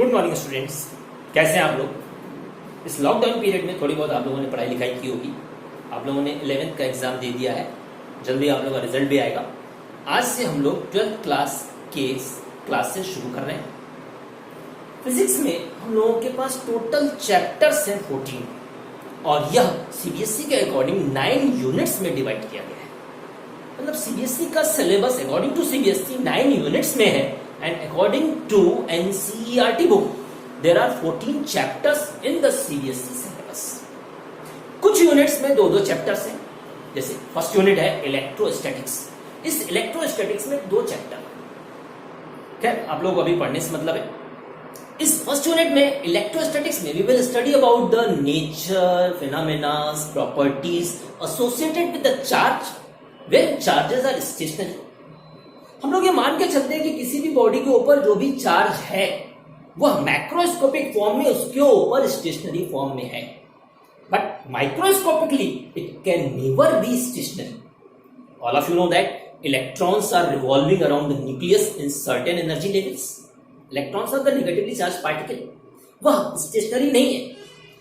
Good morning students, कैसे हैं आप लोग। इस लॉकडाउन पीरियड में थोड़ी बहुत आप लोगों ने पढ़ाई लिखाई की होगी। आप लोगों ने 11th का एग्जाम दे दिया है, जल्दी आप लोगों का रिजल्ट भी आएगा। आज से हम लोग 12th क्लास के क्लासेस शुरू कर रहे हैं। फिजिक्स में हम लोगों के पास टोटल चैप्टर्स हैं 14 और यह सीबीएसई के अकॉर्डिंग 9 यूनिट्स में डिवाइड किया गया है। मतलब सीबीएसई का syllabus according to CBSE 9 units में है and according to NCERT book there are 14 chapters in the CBSE syllabus। कुछ यूनिट्स में दो चैप्टर्स हैं, जैसे फर्स्ट यूनिट है इलेक्ट्रोस्टैटिक्स। इस इलेक्ट्रोस्टैटिक्स में 2 चैप्टर, खैर आप लोग अभी पढ़ने से मतलब है। इस फर्स्ट यूनिट में इलेक्ट्रोस्टैटिक्स में we will study about the nature, phenomena, properties associated with the charge when charges are stationary। हम लोग ये मान के चलते हैं कि किसी भी बॉडी के ऊपर जो भी चार्ज है वह मैक्रोस्कोपिक फॉर्म में उसके ऊपर स्टेशनरी फॉर्म में है, but microscopically it can never be stationary. All of you know that electrons are revolving around the nucleus in certain energy levels. Electrons are the negatively charge particle, वह stationary नहीं है।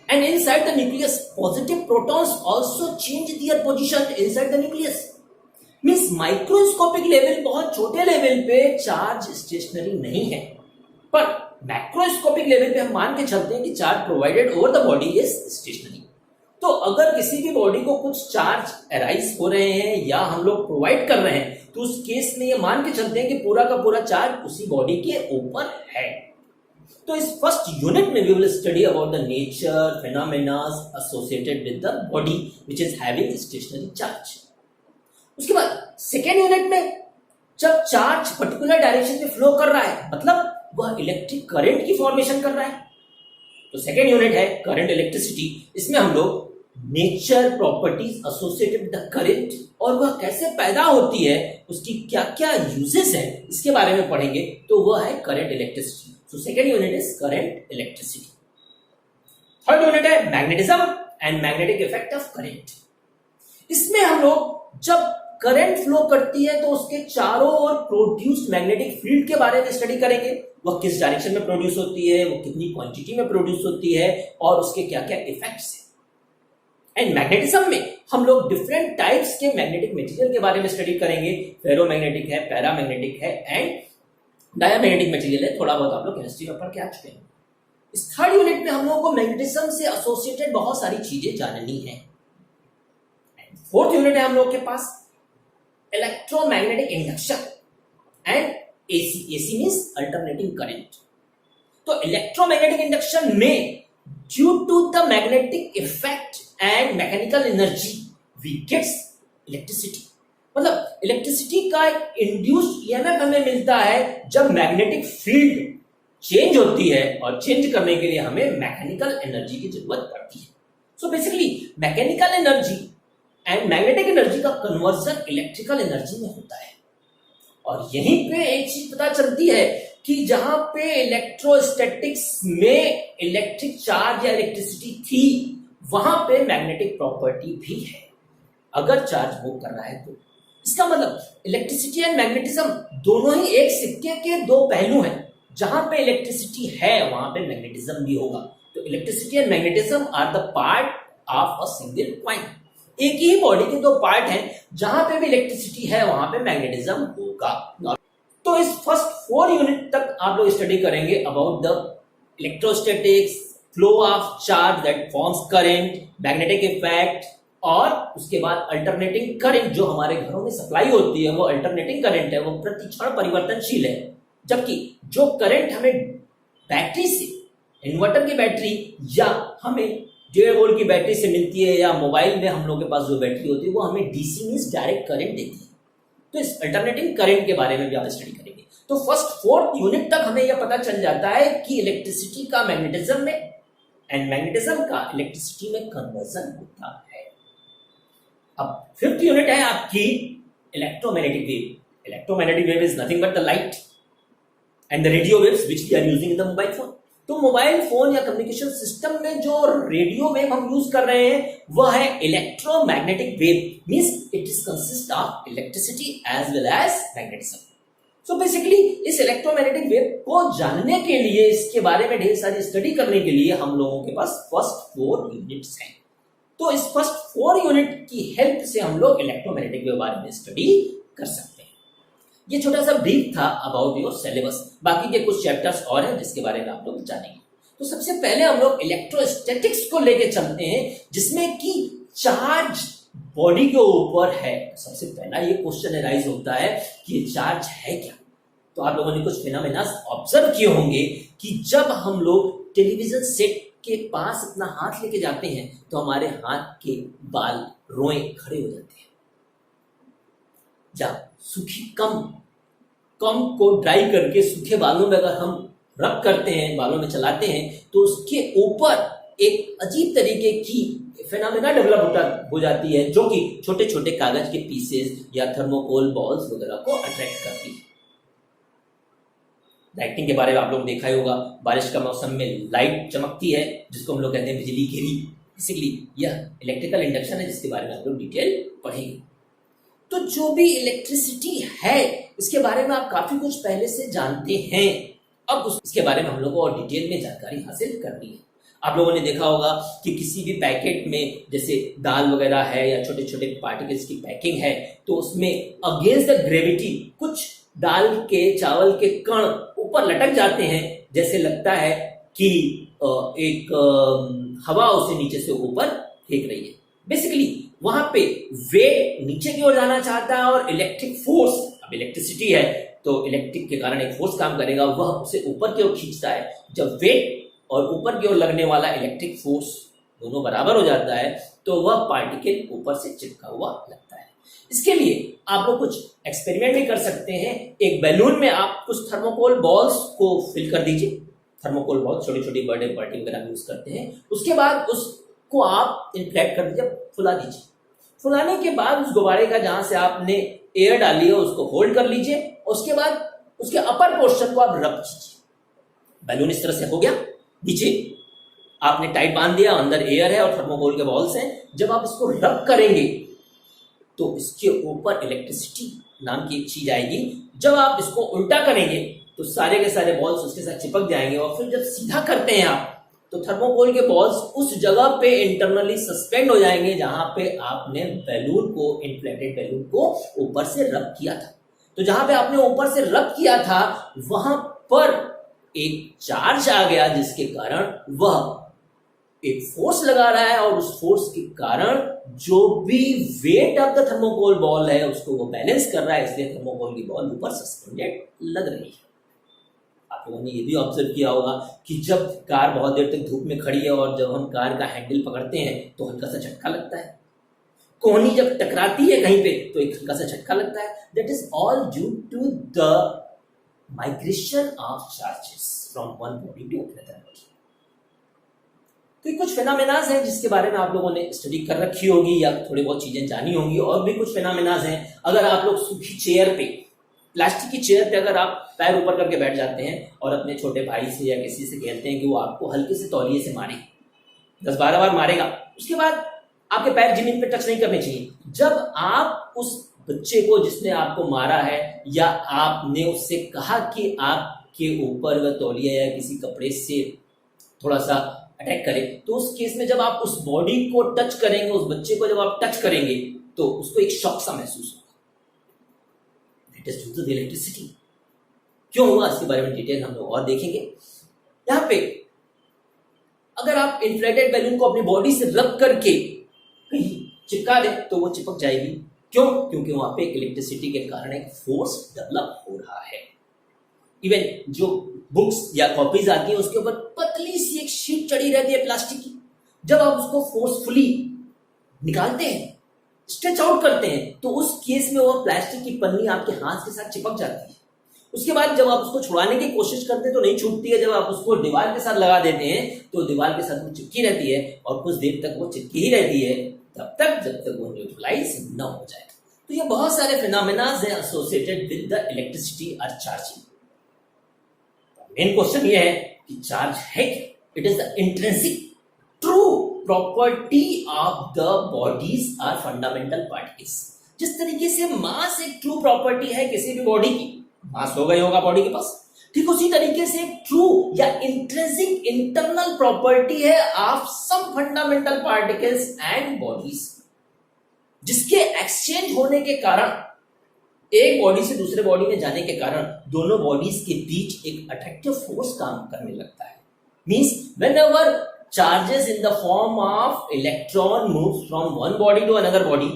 And inside the nucleus positive protons also change their position inside the nucleus. Means microscopic level, बहुत छोटे level पे charge stationery नहीं है, पर macroscopic level पे हम मान के चलते हैं कि charge provided over the body is stationary. तो अगर किसी भी बॉडी को कुछ चार्ज अराइज हो रहे हैं या हम लोग प्रोवाइड कर रहे हैं तो उस केस में ये मान के चलते हैं कि पूरा का पूरा चार्ज उसी बॉडी के ऊपर है। तो इस फर्स्ट यूनिट में we will study about the nature, phenomena associated with the body which is having stationary charge. उसके बाद सेकेंड यूनिट में जब चार्ज पर्टिकुलर डायरेक्शन में फ्लो कर रहा है, मतलब वह इलेक्ट्रिक करंट की फॉर्मेशन कर रहा है, तो सेकेंड यूनिट है करंट इलेक्ट्रिसिटी। इसमें हम लोग nature, properties associated with the current और वह कैसे पैदा होती है, उसकी क्या क्या यूजेस है, इसके बारे में पढ़ेंगे। तो वह है current electricity. So second unit is current electricity. Third unit है magnetism and magnetic effect of current. इसमें हम लोग जब करंट फ्लो करती है तो उसके चारों ओर प्रोड्यूस्ड मैग्नेटिक फील्ड के बारे में स्टडी करेंगे। वह किस डायरेक्शन में प्रोड्यूस होती है, वो कितनी क्वांटिटी में प्रोड्यूस होती है और उसके क्या क्या इफेक्ट्स हैं। एंड मैग्नेटिज्म में हम लोग डिफरेंट टाइप्स के मैग्नेटिक मटेरियल के बारे में स्टडी करेंगे। फेरोमैग्नेटिक है, पैरामैग्नेटिक है एंड डायमैग्नेटिक मटेरियल है। थोड़ा बहुत आप लोग केमिस्ट्री में पढ़ के आ चुके हैं। इस थर्ड यूनिट में हम लोगों को मैग्नेटिज्म से एसोसिएटेड बहुत सारी चीजें जाननी है। फोर्थ यूनिट है हम लोग के पास electromagnetic induction and AC. AC means alternating current. तो इलेक्ट्रोमैग्नेटिक इंडक्शन में due to the magnetic effect and mechanical energy we gets electricity. मतलब इलेक्ट्रिसिटी का इंड्यूस्ड ईएमएफ हमें मिलता है जब मैग्नेटिक फील्ड चेंज होती है और चेंज करने के लिए हमें मैकेनिकल एनर्जी की जरूरत पड़ती है। So basically mechanical energy and magnetic energy का कन्वर्जन इलेक्ट्रिकल एनर्जी में होता है। और यहीं पे एक चीज पता चलती है कि जहां पे इलेक्ट्रोस्टैटिक्स में इलेक्ट्रिक चार्ज या इलेक्ट्रिसिटी थी, वहां पे मैग्नेटिक प्रॉपर्टी भी है अगर चार्ज मूव कर रहा है तो। इसका मतलब इलेक्ट्रिसिटी एंड मैग्नेटिज्म दोनों ही एक सिक्के के 2 पहलू हैं। जहां पे इलेक्ट्रिसिटी है वहां पे मैग्नेटिज्म भी होगा। तो electricity and magnetism are the part of a single coin. एक ही बॉडी के 2 पार्ट हैं, जहां पे भी इलेक्ट्रिसिटी है वहां पे मैग्नेटिज्म होगा। तो इस फर्स्ट 4 यूनिट तक आप लोग स्टडी करेंगे about the electrostatics, flow of charge that forms current, magnetic effect और उसके बाद अल्टरनेटिंग करंट। जो हमारे घरों में सप्लाई होती है वो अल्टरनेटिंग करंट है, वो प्रति क्षण परिवर्तनशील है। जबकि जो करंट हमें बैटरी से, इन्वर्टर की बैटरी या हमें 1.5 वोल्ट की बैटरी से मिलती है या मोबाइल में हम लोग के पास जो बैटरी होती है वो हमें डीसी मींस डायरेक्ट करंट देती है। तो इस अल्टरनेटिंग करंट के बारे में भी आप स्टडी करेंगे। तो फर्स्ट 4th यूनिट तक हमें यह पता चल जाता है कि इलेक्ट्रिसिटी का मैग्नेटिज्म में एंड मैग्नेटिज्म का इलेक्ट्रिसिटी में कन्वर्जन होता है। अब 5th यूनिट है आपकी electromagnetic wave. Electromagnetic wave is nothing but the light and the radio waves which we are using in the mobile phone. तो मोबाइल फोन या कम्युनिकेशन सिस्टम में जो रेडियो वेव हम यूज कर रहे हैं वह है electromagnetic wave. Means it is consist of electricity as well as magnetism. So basically इस इलेक्ट्रोमैग्नेटिक वेव को जानने के लिए, इसके बारे में ढेर सारी स्टडी करने के लिए हम लोगों के पास फर्स्ट 4 यूनिट्स हैं। तो इस फर्स्ट 4 यूनिट की हेल्प से हम लोग इलेक्ट्रोमैग्नेटिक वेव बारे में स्टडी कर सकते हैं। ये छोटा सा ब्रीफ था अबाउट योर सिलेबस। बाकी के कुछ चैप्टर्स और हैं जिसके बारे में आप लोग जानेंगे। तो सबसे पहले हम लोग इलेक्ट्रोस्टैटिक्स को लेके चलते हैं, जिसमें कि चार्ज बॉडी के ऊपर है। सबसे पहला ये क्वेश्चन अराइज होता है कि ये चार्ज है क्या। तो आप लोगों ने कुछ फिनोमेना ऑब्जर्व किए होंगे कि जब हम लोग टेलीविजन सेट के पास अपना हाथ लेके जाते हैं तो हमारे हाथ के बाल, रोए खड़े हो जाते हैं। या सूखी कम को ड्राई करके सूखे बालों में अगर हम रब करते हैं, बालों में चलाते हैं, तो उसके ऊपर एक अजीब तरीके की फिनोमेना डेवलप हो जाती है, जो कि छोटे छोटे कागज के पीसेस या थर्मोकोल बॉल्स वगैरह को अट्रैक्ट करती है। लाइटिंग के बारे में आप लोग देखा ही होगा, बारिश का मौसम में लाइट चमकती है जिसको हम लोग कहते हैं बिजली गिरी। बेसिकली यह इलेक्ट्रिकल इंडक्शन है जिसके बारे में आप लोग डिटेल पढ़ेंगे। तो जो भी इलेक्ट्रिसिटी है इसके बारे में आप काफी कुछ पहले से जानते हैं। अब इसके बारे में हम लोग को और डिटेल में जानकारी हासिल करनी है। आप लोगों ने देखा होगा कि किसी भी पैकेट में जैसे दाल वगैरह है या छोटे छोटे पार्टिकल्स की पैकिंग है, तो उसमें अगेंस्ट द ग्रेविटी कुछ दाल के, चावल के कण ऊपर लटक जाते हैं, जैसे लगता है कि एक हवा उसे नीचे से ऊपर फेंक रही है। बेसिकली वहां पे वेट नीचे की ओर जाना चाहता है और इलेक्ट्रिक फोर्स, अब इलेक्ट्रिसिटी है तो इलेक्ट्रिक के कारण एक फोर्स काम करेगा, वह उसे ऊपर की ओर खींचता है। जब वेट और ऊपर की ओर लगने वाला इलेक्ट्रिक फोर्स दोनों बराबर हो जाता है तो वह पार्टिकल ऊपर से चिपका हुआ लगता है। इसके लिए आप लोग कुछ एक्सपेरिमेंट भी कर सकते हैं। एक बैलून में आप कुछ थर्मोकोल बॉल्स को फिल कर दीजिए। थर्मोकोल बॉल छोटी छोटी बर्थडे पार्टी वगैरह यूज करते हैं। उसके बाद उसको आप इन्फ्लेट कर दीजिए, फुला दीजिए। फुलाने के बाद उस गुब्बारे का जहां से आपने एयर डाली है उसको होल्ड कर लीजिए। उसके बाद उसके अपर पोर्शन को आप रब कीजिए। बैलून इस तरह से हो गया, नीचे आपने टाइट बांध दिया, अंदर एयर है और थर्मोकोल के बॉल्स हैं। जब आप इसको रब करेंगे तो इसके ऊपर इलेक्ट्रिसिटी नाम की एक चीज आएगी। जब आप इसको उल्टा करेंगे तो सारे के सारे बॉल्स उसके साथ चिपक जाएंगे और फिर जब सीधा करते हैं आप तो थर्मोकोल के बॉल्स उस जगह पे इंटरनली सस्पेंड हो जाएंगे जहां पे आपने बैलून को, इन्फ्लेटेड बैलून को ऊपर से रब किया था। तो जहां पे आपने ऊपर से रब किया था वहां पर एक चार्ज आ गया, जिसके कारण वह एक फोर्स लगा रहा है और उस फोर्स के कारण जो भी weight of the thermocol ball है उसको वो बैलेंस कर रहा है, इसलिए थर्मोकोल की बॉल ऊपर सस्पेंडेड लग रही है। आप लोगों ने ये भी ऑब्जर्व किया होगा कि जब कार बहुत देर तक धूप में खड़ी है और जब हम कार का हैंडल पकड़ते हैं तो हल्का सा झटका लगता है। कोहनी जब टकराती है कहीं पे तो एक हल्का सा झटका लगता है। That is all due to the migration of charges from one body to another body. तो कुछ फिनोमेनाज हैं जिसके बारे में आप लोगों ने स्टडी कर रखी होगी या थोड़ी बहुत चीजें जानी होंगी। और भी कुछ फिनोमेनाज हैं। अगर आप लोग सूखी चेयर पे, प्लास्टिक की चेयर पे अगर आप पैर ऊपर करके बैठ जाते हैं और अपने छोटे भाई से या किसी से कहते हैं कि वो आपको हल्के से तौलिए से मारे, 10-12 बार मारेगा, उसके बाद आपके पैर जमीन पे टच नहीं करने चाहिए। जब आप उस बच्चे को जिसने आपको मारा है या आपने उससे कहा कि आपके ऊपर वह तौलिया या किसी कपड़े से थोड़ा सा अटैक करे, तो उस केस में जब आप उस बॉडी को टच करेंगे, उस बच्चे को जब आप टच करेंगे तो उसको एक शॉक सा महसूस होगा। That is due to the electricity. क्यों हुआ इसके बारे में डिटेल हम लोग और देखेंगे। यहां पे अगर आप इन्फ्लेटेड बैलून को अपनी बॉडी से रब करके कहीं चिपका दें तो वो चिपक जाएगी। क्यों? क्योंकि वहां पे इलेक्ट्रिसिटी के कारण एक फोर्स डेवलप हो रहा है। इवन जो बुक्स या कॉपीज आती है उसके ऊपर पतली सी एक शीट चढ़ी रहती है प्लास्टिक की। जब आप उसको फोर्सफुली निकालते हैं, स्ट्रेच आउट करते हैं, तो उस केस में वो प्लास्टिक की पन्नी आपके हाथ के साथ चिपक जाती है। उसके बाद जब आप उसको छुड़ाने की कोशिश करते हैं तो नहीं छूटती है। जब आप उसको दीवार के साथ लगा देते हैं तो दीवार के साथ वो चिपकी रहती है और कुछ देर तक वो चिपकी ही रहती है, तब तक जब तक वो न्यूट्रलाइज न हो जाए। तो ये बहुत सारे फिनोमेनाज हैं एसोसिएटेड विद द इलेक्ट्रिसिटी और चार्जिंग। मेन क्वेश्चन ये है कि चार्ज है क्या? It is the intrinsic true property of the bodies are fundamental particles. जिस तरीके से मास एक ट्रू प्रॉपर्टी है किसी भी बॉडी की, मास होगा ही होगा बॉडी के पास। ठीक उसी तरीके से ट्रू या इंट्रिंसिक इंटरनल प्रॉपर्टी है of some fundamental particles and bodies, जिसके एक्सचेंज होने के कारण, एक बॉडी से दूसरे बॉडी में जाने के कारण दोनों बॉडीज के बीच एक अट्रैक्टिव फोर्स काम करने लगता है। Means whenever charges in the form of electron moves from one body to another body,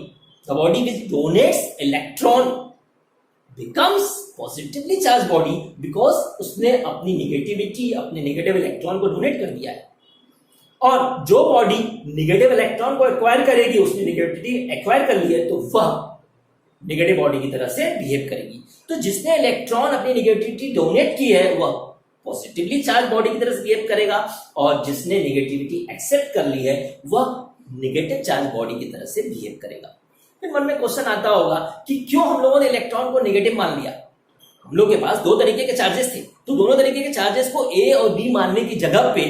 the body which donates electron becomes positively charged body because उसने अपनी नेगेटिविटी, अपने नेगेटिव इलेक्ट्रॉन को डोनेट कर दिया है। और जो बॉडी नेगेटिव इलेक्ट्रॉन को एक्वायर करेगी, उसने नेगेटिविटी एक्वायर कर ली है, तो वह नेगेटिव बॉडी की तरह से बिहेव करेगी। तो जिसने इलेक्ट्रॉन अपनी नेगेटिविटी डोनेट की है वह पॉजिटिवली चार्ज बॉडी की तरह से बिहेव करेगा, और जिसने नेगेटिविटी एक्सेप्ट कर ली है वह नेगेटिव चार्ज बॉडी की तरह से बिहेव करेगा। फिर मन में क्वेश्चन आता होगा कि क्यों हम लोगों ने इलेक्ट्रॉन को नेगेटिव मान लिया। हम लोग के पास दो तरीके के चार्जेस थे, तो दोनों तरीके के चार्जेस को ए और बी मानने की जगह पे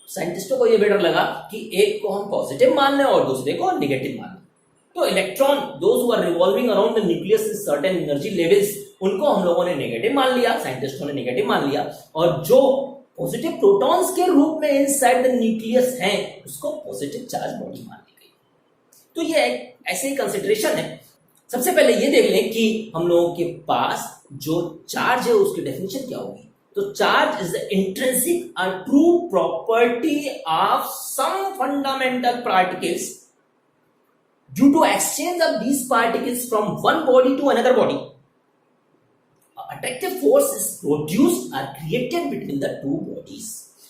साइंटिस्टों को यह बेटर लगा कि एक को हम पॉजिटिव मान लें और दूसरे को नेगेटिव मान लें। तो electron those who are revolving around the nucleus with certain energy levels, उनको हम लोगों ने नेगेटिव मान लिया, साइंटिस्टों ने नेगेटिव मान लिया, और जो पॉजिटिव प्रोटॉन्स के रूप में इनसाइड द न्यूक्लियस हैं उसको पॉजिटिव चार्ज बॉडी मान ली गई। तो ये ऐसे ही कंसिडरेशन है। सबसे पहले ये देख लें कि हम लोगों के पास जो चार्ज है उसकी डेफिनेशन क्या होगी। तो चार्ज इज द इंट्रिंसिक और true property of some fundamental particles due to exchange of these particles from one body to another body. Attractive force is produced or created between the two bodies.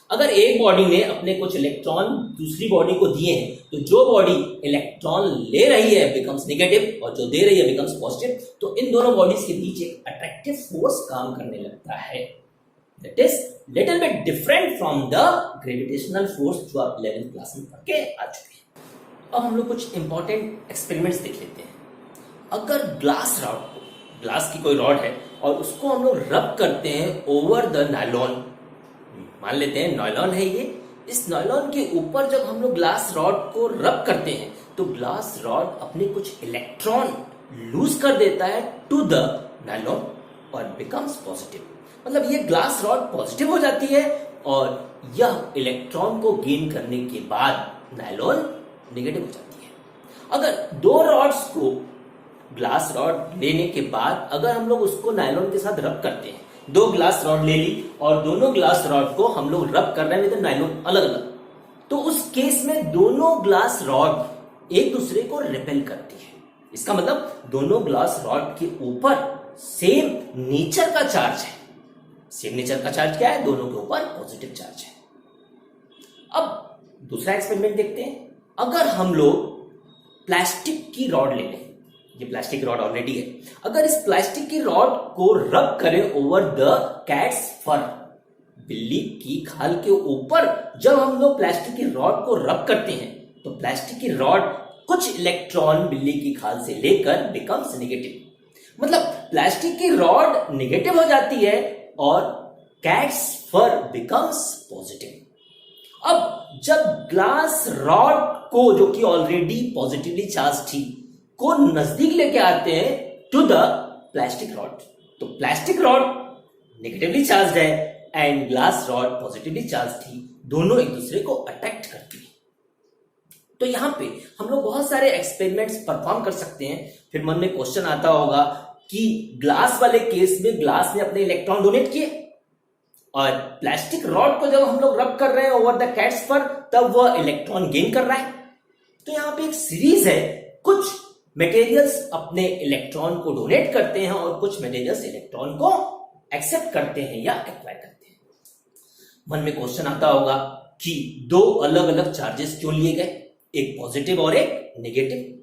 अगर एक body ने अपने कुछ electron दूसरी body को दिए हैं, तो जो बॉडी इलेक्ट्रॉन ले रही है बिकम्स नेगेटिव और जो दे रही है बिकम्स पॉजिटिव, तो इन दोनों बॉडीज के बीच एक अट्रैक्टिव फोर्स काम करने लगता है। That is little bit different from the gravitational force जो आप 11th क्लास में पढ़ के आ चुके हैं। अब हम लोग कुछ इंपॉर्टेंट एक्सपेरिमेंट्स देख लेते हैं। अगर ग्लास रॉड को, ग्लास की कोई रॉड है और उसको हम लोग रब करते हैं ओवर द नायलॉन, मान लेते हैं नायलॉन है ये, इस नायलॉन के ऊपर जब हम लोग ग्लास रॉड को रब करते हैं तो ग्लास रॉड अपने कुछ इलेक्ट्रॉन लूज कर देता है टू द नायलॉन और बिकम्स पॉजिटिव। मतलब ये ग्लास रॉड पॉजिटिव हो जाती है और यह इलेक्ट्रॉन को गेन करने के बाद नायलॉन नेगेटिव हो जाती है। अगर दो रॉड्स को, ग्लास रॉड लेने के बाद अगर हम लोग उसको नायलॉन के साथ रब करते हैं, दो ग्लास रॉड ले ली और दोनों ग्लास रॉड को हम लोग रब कर रहे हैं विद नायलॉन अलग अलग, तो उस केस में दोनों ग्लास रॉड एक दूसरे को रिपेल करती है। इसका मतलब दोनों ग्लास रॉड के ऊपर सेम नेचर का चार्ज है। सेम नेचर का चार्ज क्या है? दोनों के ऊपर पॉजिटिव चार्ज है। अब दूसरा एक्सपेरिमेंट देखते हैं। अगर हम लोग प्लास्टिक की रॉड ले लें, ये प्लास्टिक रॉड ऑलरेडी है, अगर इस प्लास्टिक की रॉड को रब करें ओवर द कैट्स फर, बिल्ली की खाल के ऊपर जब हम लोग प्लास्टिक की रॉड को रब करते हैं तो प्लास्टिक की रॉड कुछ इलेक्ट्रॉन बिल्ली की खाल से लेकर बिकम्स नेगेटिव। मतलब प्लास्टिक की रॉड नेगेटिव हो जाती है और कैट्स फर बिकम्स पॉजिटिव। अब जब ग्लास रॉड को, जो कि ऑलरेडी पॉजिटिवली चार्ज थी, को नजदीक लेके आते हैं टू द प्लास्टिक रॉड, तो प्लास्टिक रॉड नेगेटिवली चार्ज है and glass rod positively charge थी, दोनों एक दूसरे को अट्रैक्ट करती है। तो यहां पे हम लोग बहुत सारे एक्सपेरिमेंट्स परफॉर्म कर सकते हैं। फिर मन में क्वेश्चन आता होगा कि ग्लास वाले केस में ग्लास ने अपने इलेक्ट्रॉन डोनेट किए और प्लास्टिक रॉड को जब हम लोग रब कर रहे हैं ओवर द कैट्स पर तब वह इलेक्ट्रॉन गेन कर रहा है। तो यहां पे एक सीरीज है, कुछ मटेरियल्स अपने इलेक्ट्रॉन को डोनेट करते हैं और कुछ मटेरियल्स इलेक्ट्रॉन को एक्सेप्ट करते हैं या एक्वायर करते हैं। मन में क्वेश्चन आता होगा कि दो अलग अलग चार्जेस क्यों लिए गए, एक पॉजिटिव और एक नेगेटिव।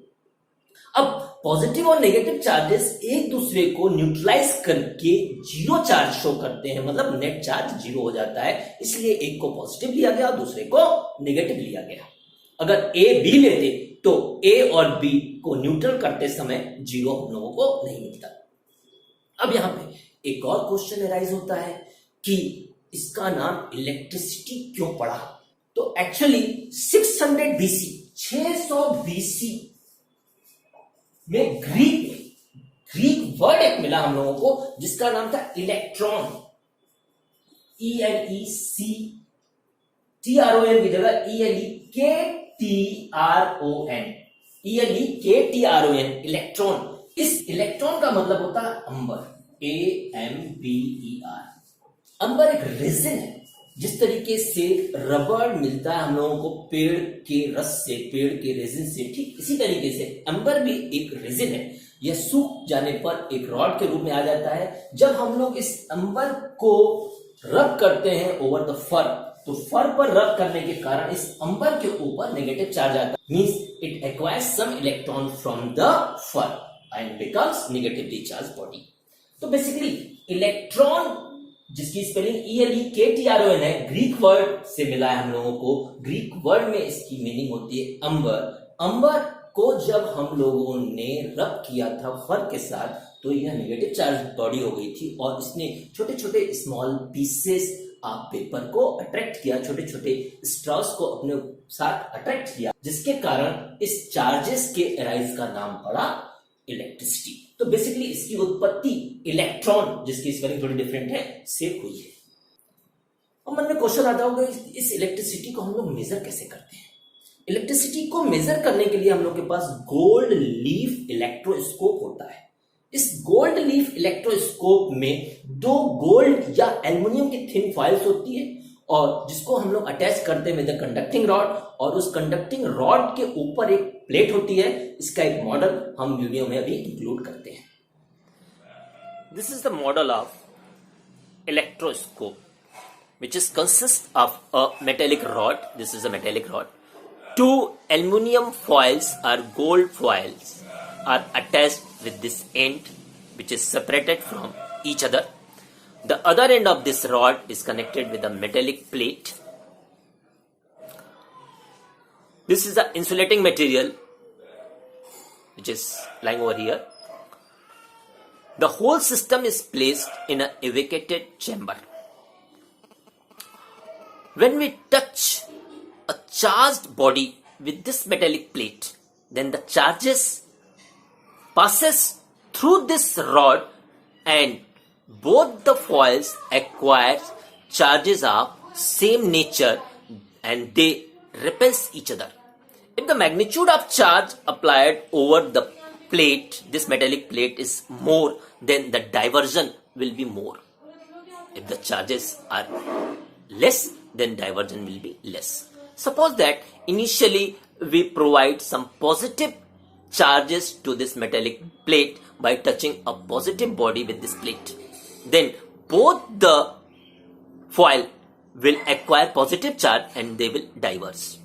अब पॉजिटिव और नेगेटिव चार्जेस एक दूसरे को न्यूट्रलाइज करके जीरो चार्ज शो करते हैं, मतलब नेट चार्ज जीरो हो जाता है, इसलिए एक को पॉजिटिव लिया गया और दूसरे को नेगेटिव लिया गया। अगर ए बी लेते तो ए और बी को न्यूट्रल करते समय जीरो हम लोगों को नहीं मिलता। अब यहां पे एक और क्वेश्चन अराइज होता है कि इसका नाम इलेक्ट्रिसिटी क्यों पड़ा। तो एक्चुअली 600 BC, 600 BC में ग्रीक ग्रीक वर्ड एक मिला हम लोगों को जिसका नाम था इलेक्ट्रॉन। ELECTRON की जगह ELEKTRON इलेक्ट्रॉन। इस इलेक्ट्रॉन का मतलब होता है अंबर, AMBER। अंबर एक रेजिन है। जिस तरीके से रबड़ मिलता है हम लोगों को पेड़ के रस से, पेड़ के रेजिन से, ठीक इसी तरीके से अंबर भी एक रेजिन है। यह सूख जाने पर एक रॉड के रूप में आ जाता है। जब हम लोग इस अंबर को रब करते हैं ओवर द फर, तो फर पर रब करने के कारण इस अंबर के ऊपर नेगेटिव चार्ज आता है, means it acquires some electron from the fur and becomes negatively charge body. तो बेसिकली इलेक्ट्रॉन जिसकी स्पेलिंग ELEKTRON है, ग्रीक वर्ड से मिला है हम लोगों को। ग्रीक वर्ड में इसकी मीनिंग होती है अंबर। अंबर को जब हम लोगों ने रब किया था फर के साथ तो यह नेगेटिव चार्ज बॉडी हो गई थी और इसने छोटे छोटे स्मॉल पीसेस ऑफ पेपर को अट्रैक्ट किया, छोटे छोटे स्ट्रॉस को अपने साथ अट्रैक्ट किया, जिसके कारण इस चार्जेस के अराइज का नाम पड़ा इलेक्ट्रिसिटी। तो बेसिकली इसकी उत्पत्ति इलेक्ट्रॉन, जिसकी स्पेलिंग थोड़ी डिफरेंट है, से हुई है। अब मन में क्वेश्चन आता होगा इस इलेक्ट्रिसिटी को हम लोग मेजर कैसे करते हैं। इलेक्ट्रिसिटी को मेजर करने के लिए हम लोग के पास गोल्ड लीफ इलेक्ट्रोस्कोप होता है। इस गोल्ड लीफ इलेक्ट्रोस्कोप में दो गोल्ड या एल्युमिनियम की थिन फॉइल्स होती है और जिसको हम लोग अटैच करते हैं विद द कंडक्टिंग रॉड, और उस कंडक्टिंग रॉड के ऊपर एक प्लेट होती है। इसका एक मॉडल हम वीडियो में अभी इंक्लूड करते हैं। This is the model of electroscope which is consist of a metallic rod. This is a metallic rod. Two aluminum foils or gold foils are attached with this end, which is separated from each other. The other end of this rod is connected with a metallic plate. This is the insulating material which is lying over here. The whole system is placed in a vacated chamber. When we touch a charged body with this metallic plate, then the charges passes through this rod and both the foils acquire charges of same nature and they repel each other. If the magnitude of charge applied over the plate, this metallic plate, is more, then the diversion will be more. If the charges are less, then diversion will be less. Suppose that initially we provide some positive charges to this metallic plate by touching a positive body with this plate. Then both the foil will acquire positive charge and they will diverge.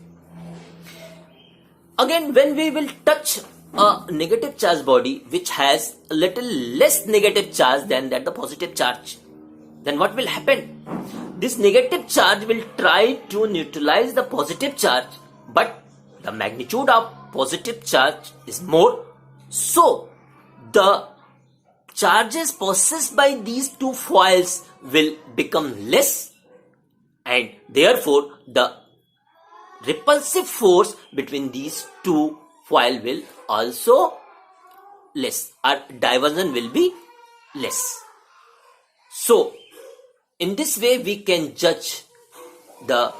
Again, when we will touch a negative charge body which has a little less negative charge than that the positive charge, then what will happen? This negative charge will try to neutralize the positive charge, but the magnitude of positive charge is more, so the charges possessed by these two foils will become less, and therefore the repulsive force between these two foil will also less, or diversion will be less. So in this way we can judge the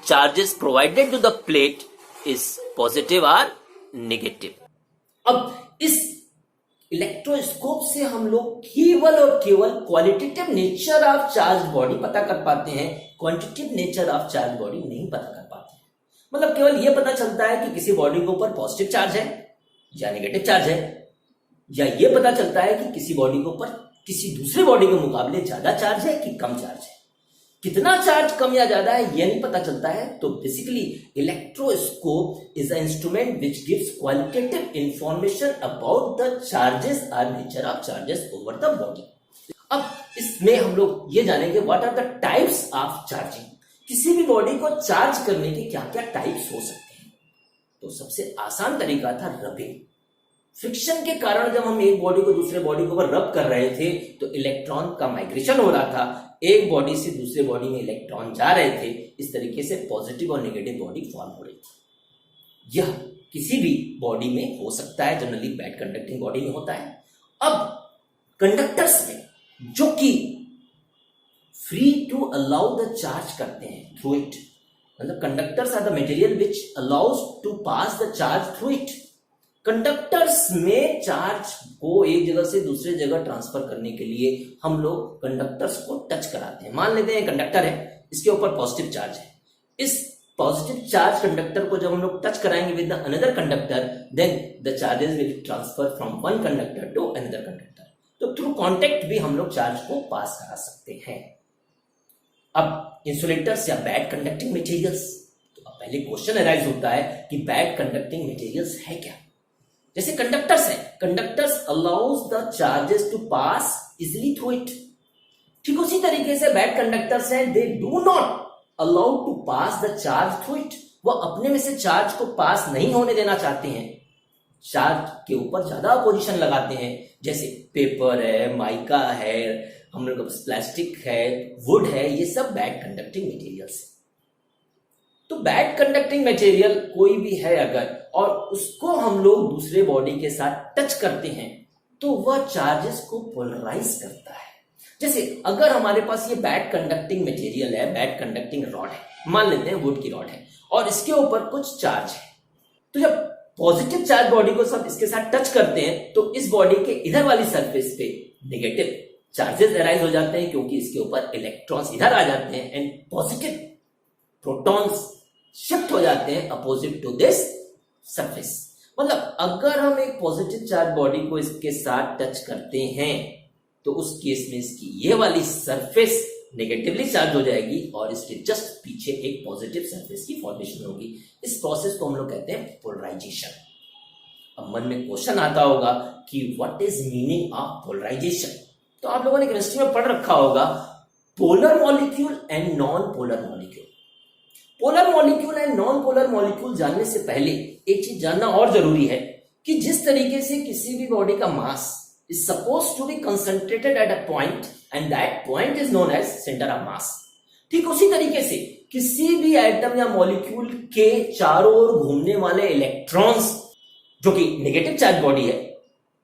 charges provided to the plate is positive or negative. अब इस electroscope से हम लोग केवल और केवल qualitative nature of charge body पता कर पाते हैं, quantitative nature of charge body नहीं पता कर पाते हैं। मतलब केवल यह पता चलता है कि किसी बॉडी के ऊपर पॉजिटिव चार्ज है या नेगेटिव चार्ज है, या यह पता चलता है कि किसी बॉडी के ऊपर किसी दूसरे बॉडी के मुकाबले ज्यादा चार्ज है कि कम चार्ज है। कितना चार्ज कम या ज्यादा है यह नहीं पता चलता है। तो basically electroscope is a instrument which gives qualitative information about the charges और nature of charges over the body. अब इसमें हम लोग ये जानेंगे what are the types of charging. किसी भी बॉडी को चार्ज करने के क्या क्या टाइप्स हो सकते हैं। तो सबसे आसान तरीका था रबिंग। फ्रिक्शन के कारण जब हम एक बॉडी को दूसरे बॉडी के ऊपर रब कर रहे थे तो इलेक्ट्रॉन का माइग्रेशन हो रहा था, एक बॉडी से दूसरे बॉडी में इलेक्ट्रॉन जा रहे थे। इस तरीके से पॉजिटिव और नेगेटिव बॉडी फॉर्म हो रही थी। यह किसी भी बॉडी में हो सकता है, जनरली बैड कंडक्टिंग बॉडी में होता है। अब कंडक्टर्स में जो कि free to allow the charge करते हैं थ्रू इट, मतलब conductors are the material which allows to pass the charge through it. Conductors में चार्ज को एक जगह से दूसरे जगह ट्रांसफर करने के लिए हम लोग कंडक्टर्स को टच कराते हैं। मान लेते हैं कंडक्टर है, इसके ऊपर पॉजिटिव चार्ज है, इस पॉजिटिव चार्ज कंडक्टर को जब हम लोग टच कराएंगे with another conductor, then the charges will transfer from one conductor to another conductor. तो थ्रू कॉन्टेक्ट भी हम लोग चार्ज को पास करा सकते हैं। अब इंसुलेटर्स या बैड कंडक्टिंग मटेरियल्स, तो अब पहले क्वेश्चन अराइज होता है कि बैड कंडक्टिंग मटेरियल्स है क्या। जैसे कंडक्टर्स है, conductors allows the charges to pass easily through it. ठीक उसी तरीके से बैड कंडक्टर्स हैं, they do not allow to pass the charge through it. वो अपने में से चार्ज को पास नहीं होने देना चाहते हैं, चार्ज के ऊपर ज्यादा अपोजिशन लगाते हैं। जैसे पेपर है, माइका है, हम लोग प्लास्टिक है, वुड है, ये सब बैड कंडक्टिंग मटेरियल्स है। तो बैड कंडक्टिंग मटेरियल कोई भी है अगर, और उसको हम लोग दूसरे बॉडी के साथ टच करते हैं, तो वह चार्जेस को पोलराइज करता है। जैसे अगर हमारे पास ये बैड कंडक्टिंग मटेरियल है, बैड कंडक्टिंग रॉड है, मान लेते हैं वुड की रॉड है, और इसके ऊपर कुछ चार्ज है, तो जब पॉजिटिव चार्ज बॉडी को सब इसके साथ टच करते हैं, तो इस बॉडी के इधर वाली सरफेस पे नेगेटिव चार्जेस अराइज हो जाते हैं, क्योंकि इसके ऊपर इलेक्ट्रॉन्स इधर आ जाते हैं एंड पॉजिटिव प्रोटॉन्स शिफ्ट हो जाते हैं अपोजिट टू दिस सरफेस। मतलब अगर हम एक पॉजिटिव चार्ज बॉडी को इसके साथ टच करते हैं, तो उस केस में इसकी ये वाली सरफेस नेगेटिवली चार्ज हो जाएगी और इसके जस्ट पीछे एक पॉजिटिव सरफेस की फॉर्मेशन होगी। इस प्रोसेस को हम लोग कहते हैं पोलराइजेशन। अब मन में क्वेश्चन आता होगा कि what is meaning of polarisation. तो आप लोगों ने केमिस्ट्री में पढ़ रखा होगा polar molecule and non polar molecule. Polar molecule and non polar molecule जानने से पहले एक चीज जानना और जरूरी है कि जिस तरीके से किसी भी बॉडी का मास is supposed to be concentrated at a point and that point is known as center of mass। ठीक उसी तरीके से किसी भी एटम या मॉलिक्यूल के चारों ओर घूमने वाले इलेक्ट्रॉन्स, जो कि नेगेटिव चार्ज बॉडी है,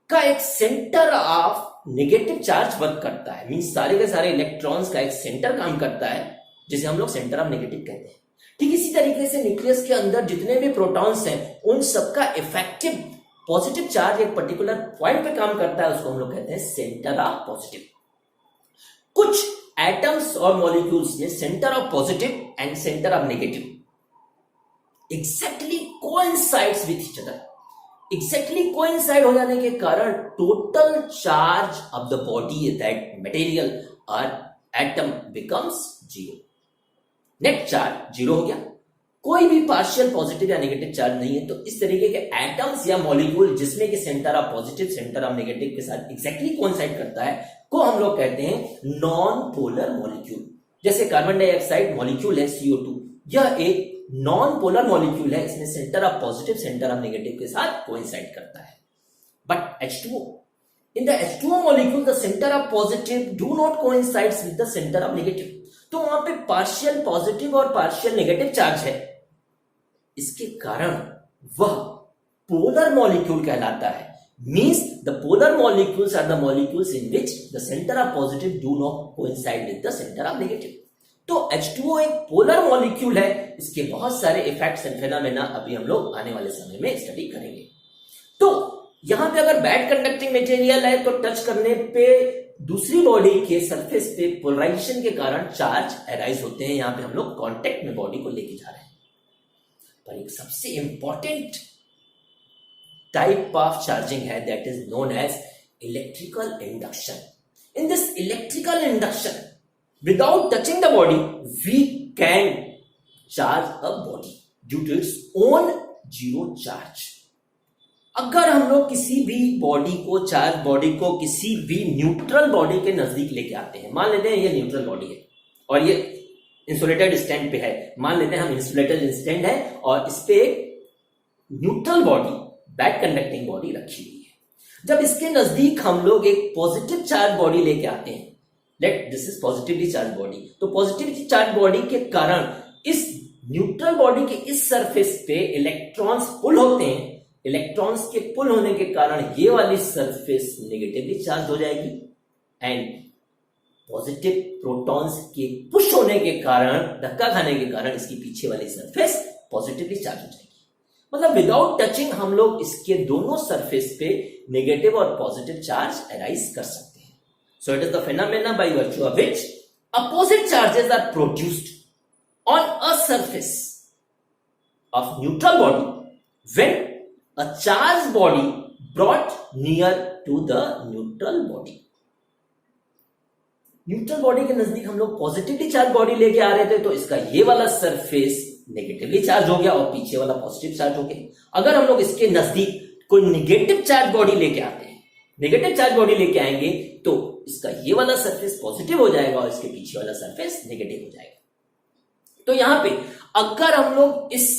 का एक centre of negative charge work करता है। मींस सारे के सारे इलेक्ट्रॉन्स का एक सेंटर काम करता है, जिसे हम लोग सेंटर ऑफ नेगेटिव कहते हैं। ठीक इसी तरीके से न्यूक्लियस के अंदर जितने भी प्रोटॉन्स हैं, उन सबका इफेक्टिव पॉजिटिव चार्ज एक पर्टिकुलर पॉइंट पे काम करता है, उसको हम लोग कहते हैं सेंटर ऑफ पॉजिटिव। कुछ एटम्स और मॉलिक्यूल्स में centre of positive and centre of negative exactly coincides with each other. Exactly coincide हो जाने के कारण total charge of the body that material और atom becomes zero. Net charge zero हो गया, कोई भी पार्शियल पॉजिटिव या नेगेटिव चार्ज नहीं है। तो इस तरीके के एटम्स या मॉलिक्यूल जिसमें कि centre of positive centre of negative के साथ एग्जैक्टली कोइंसाइड करता है, को हम लोग कहते हैं नॉन पोलर मॉलिक्यूल। जैसे कार्बन डाइऑक्साइड मॉलिक्यूल है CO2, यह एक नॉन पोलर मॉलिक्यूल है, इसमें centre of positive centre of negative के साथ कोइंसाइड करता है। But H2O, in the H2O molecule the center of positive do not coincides with the center of negative। तो वहां पे पार्शियल पॉजिटिव और पार्शियल नेगेटिव चार्ज है, इसके कारण वह पोलर मॉलिक्यूल कहलाता है। Means the polar molecules are the molecules in which the centre of positive do not coincide with the centre of negative. तो H2O एक पोलर मॉलिक्यूल है, इसके बहुत सारे इफेक्ट्स एंड फिनोमेना अभी हम लोग आने वाले समय में स्टडी करेंगे। तो यहां पे अगर बैड कंडक्टिंग मटेरियल है, तो टच करने पे दूसरी बॉडी के सरफेस पे पोलराइजेशन के कारण चार्ज अराइज होते हैं। यहां पे हम लोग कांटेक्ट में बॉडी को लेके जा रहे हैं। पर एक सबसे इंपॉर्टेंट टाइप ऑफ चार्जिंग है, that is known as electrical induction. In this electrical induction, without touching the body, we can charge a body due to its own zero charge. अगर हम लोग किसी भी बॉडी को, चार्ज बॉडी को किसी भी न्यूट्रल बॉडी के नजदीक लेके आते हैं, मान लेते हैं ये न्यूट्रल बॉडी है और ये इंसुलेटेड स्टैंड पे है, मान लेते हैं हम इंसुलेटेड स्टैंड है और इस पे neutral body, bad conducting body रखी हुई है। जब इसके नजदीक हम लोग एक पॉजिटिव चार्ज बॉडी लेके आते हैं, let this is positively charge body, तो पॉजिटिवली चार्ज बॉडी के कारण इस न्यूट्रल बॉडी के इस सरफेस पे इलेक्ट्रॉन्स पुल होते हैं इलेक्ट्रॉन्स के पुल होने के कारण ये वाली सरफेस नेगेटिवली चार्ज हो जाएगी एंड पॉजिटिव प्रोटॉन्स के पुश होने के कारण, धक्का खाने के कारण इसकी पीछे वाली सरफेस पॉजिटिवली चार्ज हो जाएगी। मतलब विदाउट टचिंग हम लोग इसके दोनों सरफेस पे नेगेटिव और पॉजिटिव चार्ज अराइज कर सकते हैं। So it is the phenomena by virtue of which opposite charges are produced on a surface of neutral body when a charged body brought near to the neutral body। Neutral body के नजदीक हम लोग positively charge body लेके आ रहे थे, तो इसका ये वाला सरफेस नेगेटिवली चार्ज हो गया और पीछे वाला पॉजिटिव चार्ज हो गया। अगर हम लोग इसके नजदीक कोई नेगेटिव चार्ज बॉडी लेके आते हैं, नेगेटिव चार्ज बॉडी लेके आएंगे तो इसका ये वाला सरफेस पॉजिटिव हो जाएगा और इसके पीछे वाला सरफेस नेगेटिव हो जाएगा। तो यहां पे अगर हम लोग इस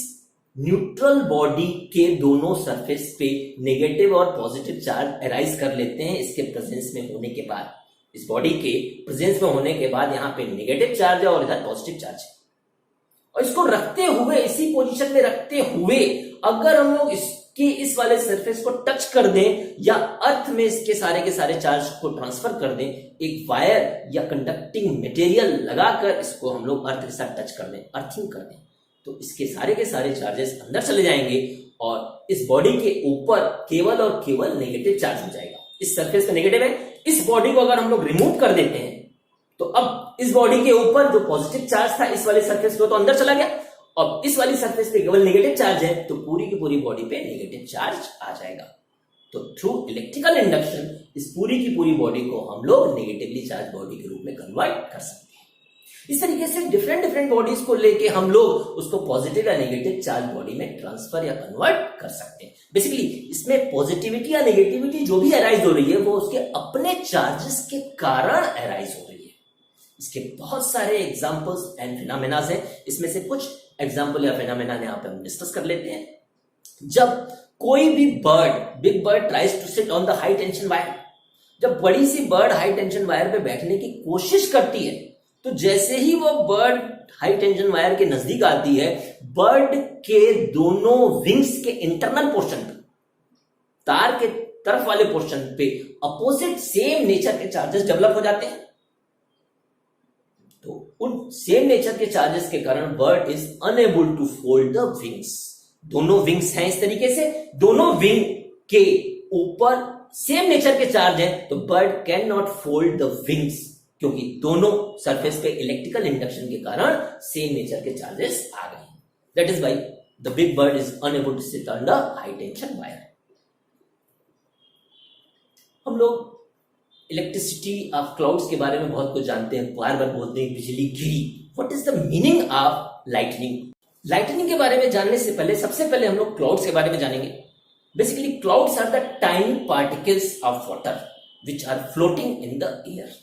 न्यूट्रल बॉडी के दोनों सरफेस पे नेगेटिव और पॉजिटिव चार्ज अराइज कर लेते हैं इसके प्रेजेंस में होने के बाद, इस बॉडी के प्रेजेंस में होने के बाद यहां पे नेगेटिव चार्ज है और इधर पॉजिटिव चार्ज है, और इसको रखते हुए, इसी पोजीशन में रखते हुए अगर हम लोग इसके इस वाले सरफेस को टच कर दें या अर्थ में इसके सारे के सारे चार्ज को ट्रांसफर कर दें, एक वायर या कंडक्टिंग मटेरियल लगाकर इसको हम लोग अर्थ के साथ टच कर दें, अर्थिंग कर दें, तो इसके सारे के सारे चार्जेस अंदर चले जाएंगे और इस बॉडी के ऊपर केवल और केवल नेगेटिव चार्ज हो जाएगा। इस सरफेस पे नेगेटिव है, इस बॉडी को अगर हम लोग रिमूव कर देते हैं तो अब इस बॉडी के ऊपर जो पॉजिटिव चार्ज था इस वाली सरफेस पे तो अंदर चला गया, और इस वाली सरफेस पे केवल नेगेटिव चार्ज है तो पूरी की पूरी बॉडी पे नेगेटिव चार्ज आ जाएगा। तो थ्रू इलेक्ट्रिकल इंडक्शन इस पूरी की पूरी बॉडी को हम लोग नेगेटिवली चार्ज बॉडी के रूप में कन्वर्ट कर सकते हैं। इस तरीके से डिफरेंट डिफरेंट बॉडीज को लेके हम लोग उसको पॉजिटिव या नेगेटिव चार्ज बॉडी में ट्रांसफर या कन्वर्ट कर सकते हैं। बेसिकली इसमें पॉजिटिविटी या नेगेटिविटी जो भी अराइज हो रही है वो उसके अपने चार्जेस के कारण अराइज हो रही है। इसके बहुत सारे एग्जांपल्स एंड फिनोमेनाज हैं, इसमें से कुछ एग्जांपल या फिनोमेना यहाँ पे हम डिस्कस कर लेते हैं। जब कोई भी big bird tries to sit on the high tension wire, जब बड़ी सी बर्ड हाई टेंशन वायर पे बैठने की कोशिश करती है तो जैसे ही वो बर्ड हाई टेंशन वायर के नजदीक आती है, बर्ड के दोनों विंग्स के इंटरनल पोर्शन पे, तार के तरफ वाले पोर्शन पे अपोजिट सेम नेचर के चार्जेस डेवलप हो जाते हैं। तो उन सेम नेचर के चार्जेस के कारण bird is unable to fold the wings. दोनों विंग्स हैं इस तरीके से, दोनों विंग के ऊपर सेम नेचर के चार्ज है तो bird can not fold the wings, क्योंकि दोनों सरफेस पे इलेक्ट्रिकल इंडक्शन के कारण सेम नेचर के चार्जेस आ गए हैं। That is why the big bird is unable to sit on the high tension wire. हम लोग इलेक्ट्रिसिटी ऑफ क्लाउड्स के बारे में बहुत कुछ जानते हैं, बार बार बोलते हैं बिजली गिरी। What is the meaning of lightning? Lightning के बारे में जानने से पहले सबसे पहले हम लोग क्लाउड्स के बारे में जानेंगे। Basically clouds are the tiny particles of water which are floating in the air.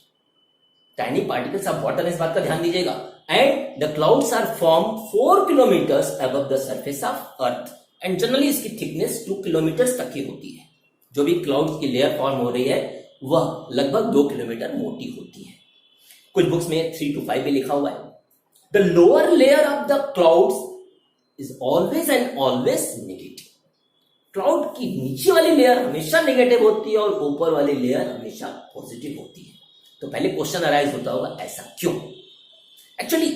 Tiny particles of water, इस बात का ध्यान दीजिएगा। And the clouds are form 4 kilometers above the surface of earth and generally इसकी thickness 2 kilometer तक की होती है। जो भी क्लाउड्स की लेयर फॉर्म हो रही है वह लगभग 2 किलोमीटर मोटी होती है। कुछ बुक्स में 3 to 5 भी लिखा हुआ है। The lower layer of the clouds is always and always negative. Cloud की नीचे वाली लेयर हमेशा नेगेटिव होती है और ऊपर वाली लेयर हमेशा पॉजिटिव होती है। तो पहले क्वेश्चन अराइज होता होगा ऐसा क्यों? एक्चुअली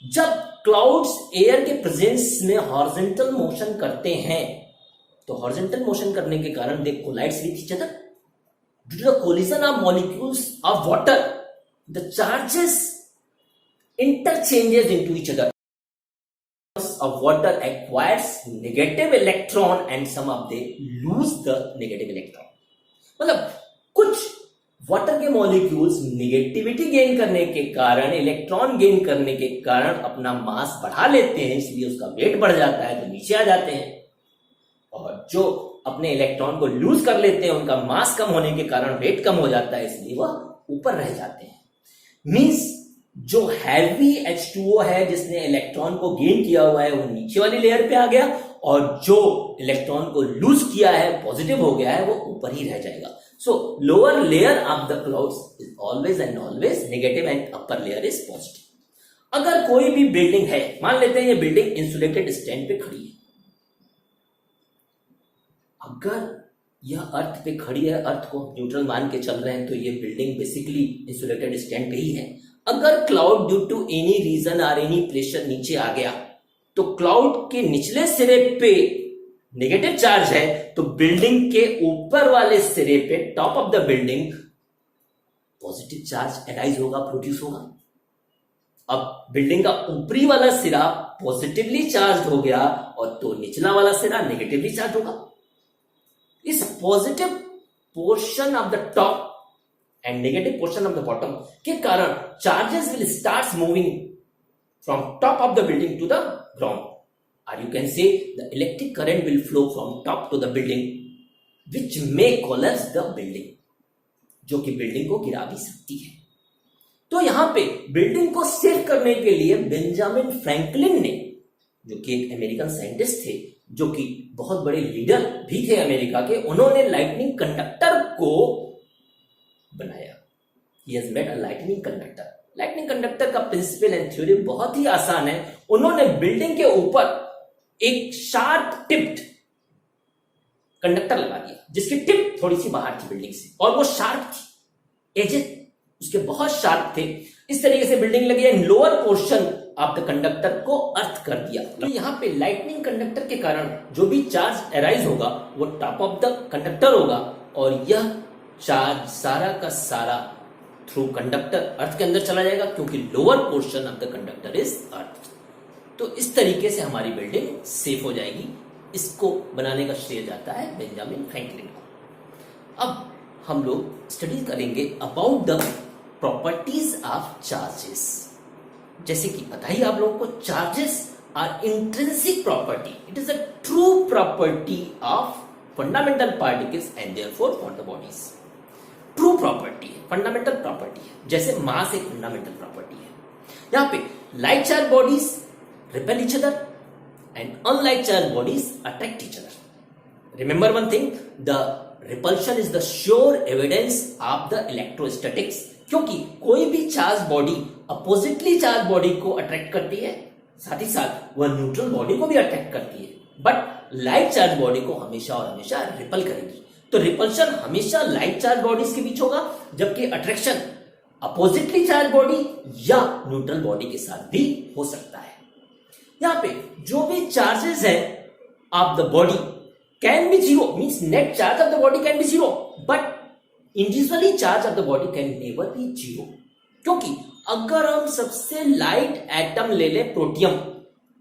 जब क्लाउड्स एयर के प्रेजेंस में हॉरिजॉन्टल मोशन करते हैं तो हॉरिजॉन्टल मोशन करने के कारण they collides with each other. Due to the collision of molecules of water the charges interchanges into each other of water acquires negative electron and some of they lose the negative electron। मतलब कुछ water के molecules negativity gain करने के कारण, electron gain करने के कारण अपना मास बढ़ा लेते हैं, इसलिए उसका वेट बढ़ जाता है तो नीचे आ जाते हैं, और जो अपने इलेक्ट्रॉन को लूज कर लेते हैं उनका मास कम होने के कारण वेट कम हो जाता है, इसलिए वह ऊपर रह जाते हैं। मींस जो हैवी H2O है जिसने इलेक्ट्रॉन को गेन किया हुआ है वो नीचे वाली लेयर पे आ गया, और जो इलेक्ट्रॉन को लूज किया है, पॉजिटिव हो गया है, वो ऊपर ही रह जाएगा। सो lower layer of the clouds is always and always negative and upper layer is positive. अगर कोई भी बिल्डिंग है, मान लेते हैं ये बिल्डिंग इंसुलेटेड स्टैंड पे खड़ी है, अगर यह अर्थ पे खड़ी है, अर्थ को न्यूट्रल मान के चल रहे हैं, तो ये बिल्डिंग बेसिकली इंसुलेटेड स्टैंड पे ही है। अगर cloud due to any reason और एनी प्रेशर नीचे आ गया, तो क्लाउड के निचले सिरे पे नेगेटिव चार्ज है, तो बिल्डिंग के ऊपर वाले सिरे पे, top of the building, positive charge arise होगा, प्रोड्यूस होगा। अब बिल्डिंग का ऊपरी वाला सिरा पॉजिटिवली चार्ज हो गया और तो निचला वाला सिरा नेगेटिवली चार्ज होगा। इस positive portion of the top and negative portion of the bottom के कारण charges will start moving from top of the building to the ground, or you can say the electric current will flow from top to the building which may collapse the building, जो कि building को गिरा भी सकती है। तो यहां पे बिल्डिंग को सेव करने के लिए बेंजामिन फ्रैंकलिन ने, जो कि एक अमेरिकन साइंटिस्ट थे, जो कि बहुत बड़े लीडर भी थे अमेरिका के, उन्होंने लाइटनिंग कंडक्टर को बनाया। He has made a lightning conductor। Lightning conductor का प्रिंसिपल एंड थ्योरी बहुत ही आसान है। उन्होंने बिल्डिंग के ऊपर एक शार्प टिप्ड कंडक्टर लगा दिया, जिसकी टिप थोड़ी सी बाहर थी बिल्डिंग से, और वो शार्प थी, एजेस उसके बहुत शार्प थे। इस तरीके से बिल्डिंग लगी and lower portion of the conductor को अर्थ कर दिया। तो यहां पे लाइटनिंग कंडक्टर के कारण जो भी चार्ज अराइज होगा वो टॉप ऑफ द कंडक्टर होगा, और यह चार्ज सारा का सारा थ्रू कंडक्टर अर्थ के अंदर चला जाएगा, क्योंकि lower portion of the conductor is earth. तो इस तरीके से हमारी बिल्डिंग सेफ हो जाएगी। इसको बनाने का श्रेय जाता है बेंजामिन फ्रैंकलिन को। अब हम लोग स्टडी करेंगे about the properties of charges. जैसे कि पता ही आप लोगों को, charges are intrinsic property, it is a true property of fundamental particles and therefore for the bodies. True property है, फंडामेंटल प्रॉपर्टी है, जैसे मास एक फंडामेंटल प्रॉपर्टी है। यहां पे like charge bodies repel each other and unlike charged bodies attract each other. Remember one thing, the repulsion is the sure evidence of the electrostatics, क्योंकि कोई भी charge body oppositely charge body को attract करती है, साथ ही साथ वह neutral body को भी अट्रैक्ट करती है, बट लाइट चार्ज बॉडी को हमेशा और हमेशा रिपल करेगी। तो रिपल्शन हमेशा लाइट चार्ज बॉडीज के बीच होगा, जबकि अट्रैक्शन अपोजिटली चार्ज बॉडी या न्यूट्रल बॉडी के साथ भी हो सकता है। यहां पे जो भी चार्जेस है of the body can be zero, means net charge of the body can be zero, but individually charge of the body can never B zero. क्योंकि अगर हम सबसे लाइट एटम ले ले प्रोटियम,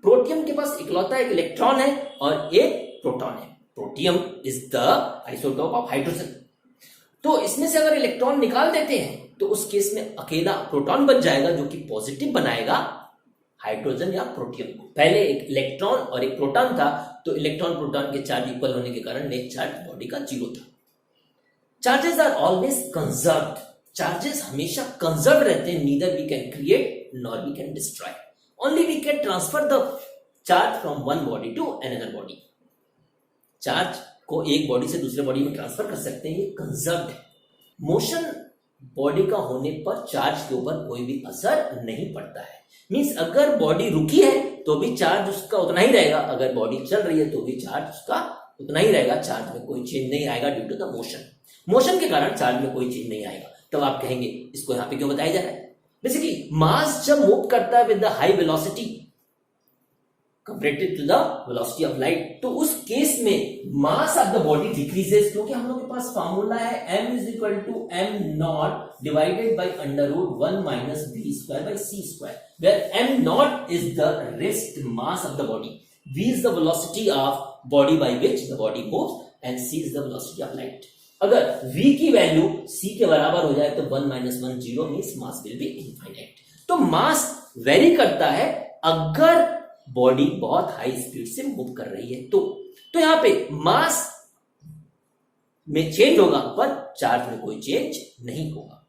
प्रोटियम के पास इकलौता एक इलेक्ट्रॉन है और एक प्रोटॉन है। Protium is the isotope of hydrogen. तो इसमें से अगर इलेक्ट्रॉन निकाल देते हैं तो उस केस में अकेला प्रोटॉन बच जाएगा, जो कि पॉजिटिव बनाएगा हाइड्रोजन या प्रोटियम को। पहले एक इलेक्ट्रॉन और एक प्रोटॉन था, तो इलेक्ट्रॉन प्रोटॉन के चार्ज इक्वल होने के कारण नेट चार्ज बॉडी का जीरो था। Charges are always conserved, charges हमेशा कंजर्व रहते हैं, neither we can create nor we can destroy, only we can transfer the charge from one body to another body. Charge को एक body से दूसरे body में ट्रांसफर कर सकते हैं, ये कंजर्व्ड है। मोशन बॉडी का होने पर चार्ज के ऊपर कोई भी असर नहीं पड़ता है, मींस अगर बॉडी रुकी है तो भी चार्ज उसका उतना ही रहेगा, अगर बॉडी चल रही है तो भी चार्ज उसका उतना ही रहेगा, चार्ज में कोई चेंज नहीं आएगा due to the motion. Motion के कारण चार्ज में कोई चेंज नहीं आएगा। तब आप कहेंगे इसको यहां पे क्यों बताया जा रहा है? बेसिकली मास जब मूव करता है with the high velocity comparative to the velocity of light, तो उस केस में mass of the body decreases, क्योंकि हम लोग के पास फार्मूला है m is equal to m not divided by under root 1 minus b square by c square, where m not is the rest mass of the body, v is the velocity of body by which the body moves and c is the velocity of light. अगर v की value c के बराबर हो जाए तो 1 minus 1 zero, means mass will be infinite. तो mass vary करता है अगर बॉडी बहुत हाई स्पीड से मूव कर रही है तो यहां पे मास में चेंज होगा पर चार्ज में कोई चेंज नहीं होगा।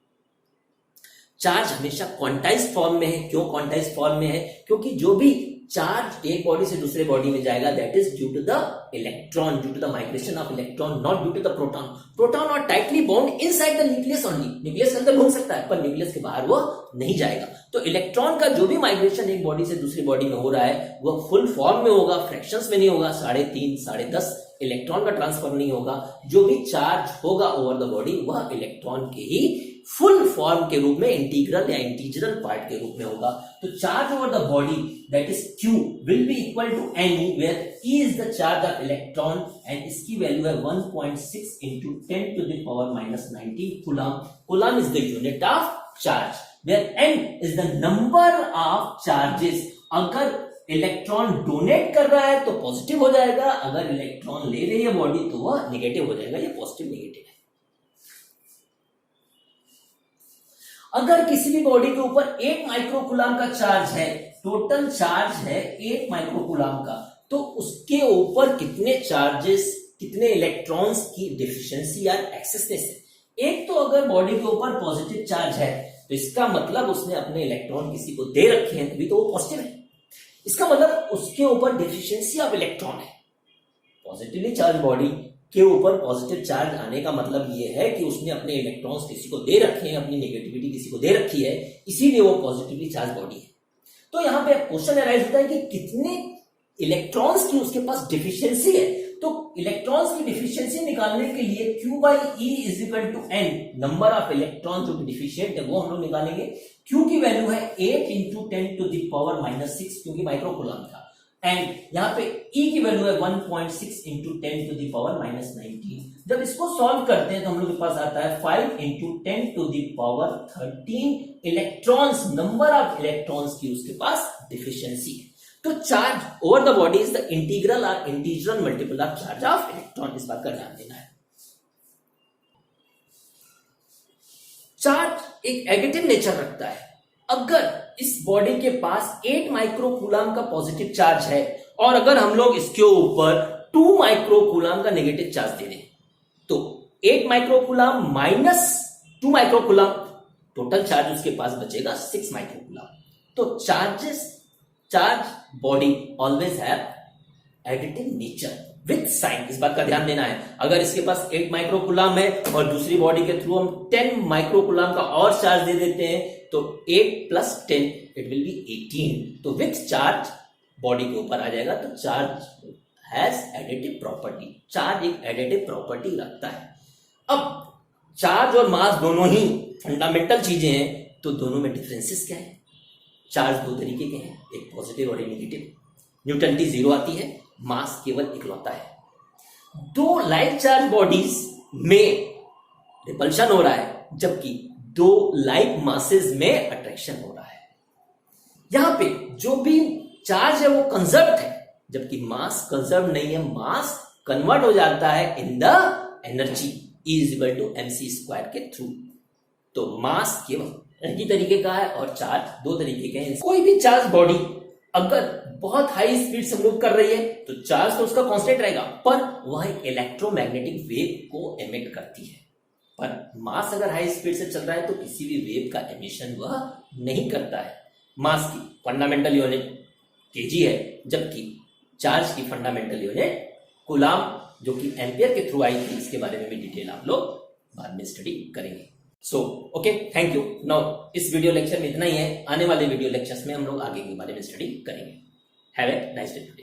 चार्ज हमेशा क्वांटाइज्ड फॉर्म में है। क्यों क्वांटाइज्ड फॉर्म में है? क्योंकि जो भी चार्ज एक बॉडी से दूसरे बॉडी में जाएगा that is due to the electron, due to the migration of electron, not due to the proton. Proton are tightly bound inside the nucleus only, nucleus के अंदर घूम सकता है पर न्यूक्लियस के बाहर वो नहीं जाएगा। तो इलेक्ट्रॉन का जो भी माइग्रेशन एक बॉडी से दूसरी बॉडी में हो रहा है वो फुल फॉर्म में होगा, फ्रैक्शंस में नहीं होगा, 3.5, 10.5 इलेक्ट्रॉन का ट्रांसफर नहीं होगा, जो भी चार्ज होगा ओवर द बॉडी वह इलेक्ट्रॉन के ही फुल फॉर्म के रूप में, इंटीग्रल या इंटीजरल पार्ट के रूप में होगा। तो charge over the body that is Q will be equal to N where E is the charge of electron and इसकी वैल्यू है 1.6 into 10 to the power minus 19 coulomb. Coulomb is the unit of charge where N is the number of charges. अगर electron donate कर रहा है तो positive हो जाएगा, अगर इलेक्ट्रॉन ले रही है बॉडी तो वह नेगेटिव हो जाएगा। ये पॉजिटिव नेगेटिव है। अगर किसी भी बॉडी के ऊपर 8 माइक्रोकूलम का चार्ज है, टोटल चार्ज है 8 माइक्रोकूलम का, तो उसके ऊपर कितने चार्जेस, कितने इलेक्ट्रॉन्स की डिफिशियंसी या एक्सेसनेस है। एक तो अगर बॉडी के ऊपर पॉजिटिव चार्ज है तो इसका मतलब उसने अपने इलेक्ट्रॉन किसी को दे रखे हैं, तभी तो वो पॉजिटिव है। इसका मतलब उसके ऊपर डिफिशियंसी ऑफ इलेक्ट्रॉन है। पॉजिटिवली चार्ज बॉडी के ऊपर पॉजिटिव चार्ज आने का मतलब यह है कि उसने अपने इलेक्ट्रॉन्स किसी को दे रखे हैं, अपनी नेगेटिविटी किसी को दे रखी है, इसीलिए वो पॉजिटिवली चार्ज बॉडी है। तो यहां पे क्वेश्चन अराइज होता है कि कितने इलेक्ट्रॉन्स की उसके पास डिफिशियंसी है। तो इलेक्ट्रॉन्स की डिफिशियंसी निकालने के लिए Q by E is equal to N, number of electron जो कि डिफिशियंट है वो हम लोग निकालेंगे। Q की वैल्यू है 8 into 10 to the power minus 6 क्योंकि माइक्रोकूलम था, एंड यहाँ पे E की वैल्यू है 1.6 into 10 to the power minus 19। जब इसको सॉल्व करते हैं तो हम लोग के पास आता है 5 into 10 to the power 13 electrons, number of electrons की उसके पास डिफिशियंसी है। तो charge over the body is the integral और integral multiple of charge of electron. इस बात का ध्यान देना है। चार्ज एक नेगेटिव नेचर रखता है। अगर इस बॉडी के पास 8 माइक्रोकूलम का पॉजिटिव चार्ज है और अगर हम लोग इसके ऊपर 2 माइक्रोकूलम का नेगेटिव चार्ज दे दें तो 8 microcoulomb minus 2 microcoulomb, total charge उसके पास बचेगा 6 माइक्रोकूलम। तो charge body always have additive nature with sign. इस बात का ध्यान देना है। अगर इसके पास 8 माइक्रोकूलम है और दूसरी बॉडी के थ्रू हम 10 माइक्रोकूलम का और चार्ज दे देते हैं तो 8 plus 10 इट विल बी 18। तो विथ चार्ज बॉडी के ऊपर आ जाएगा। तो charge has additive property. Charge एक एडिटिव प्रॉपर्टी रखता है। अब चार्ज और मास दोनों ही फंडामेंटल चीजें हैं, तो दोनों में डिफरेंसेस क्या है। चार्ज दो तरीके के हैं, एक पॉजिटिव और एक नेगेटिव। न्यूट्रलिटी 0 आती है, मास केवल इकलौता है। दो लाइक चार्ज बॉडीज में रिपल्शन हो रहा है, जबकि दो लाइक मासेस में अट्रैक्शन हो रहा है। यहां पे जो भी चार्ज है वो कंजर्व है, जबकि मास कंजर्व नहीं है। मास कन्वर्ट हो जाता है in the energy E is equal to mc² के थ्रू। तो मास केवल एक ही तरीके का है और चार्ज दो तरीके के हैं। कोई भी चार्ज बॉडी अगर बहुत हाई स्पीड से मूव कर रही है तो चार्ज तो उसका कांस्टेंट रहेगा, पर वह इलेक्ट्रोमैग्नेटिक वेव को एमिट करती है। पर मास अगर हाई स्पीड से चल रहा है तो किसी भी वेव का एमिशन वह नहीं करता है। मास की फंडामेंटल यूनिट केजी है, जबकि चार्ज की फंडामेंटल यूनिट कूलम, जो कि एम्पियर के थ्रू आई थी। इसके बारे में भी डिटेल आप लोग बाद में स्टडी करेंगे। So okay, thank you. Now इस वीडियो लेक्चर में इतना ही है। आने वाले वीडियो लेक्चर्स में हम लोग आगे के बारे में स्टडी करेंगे। Have a nice day.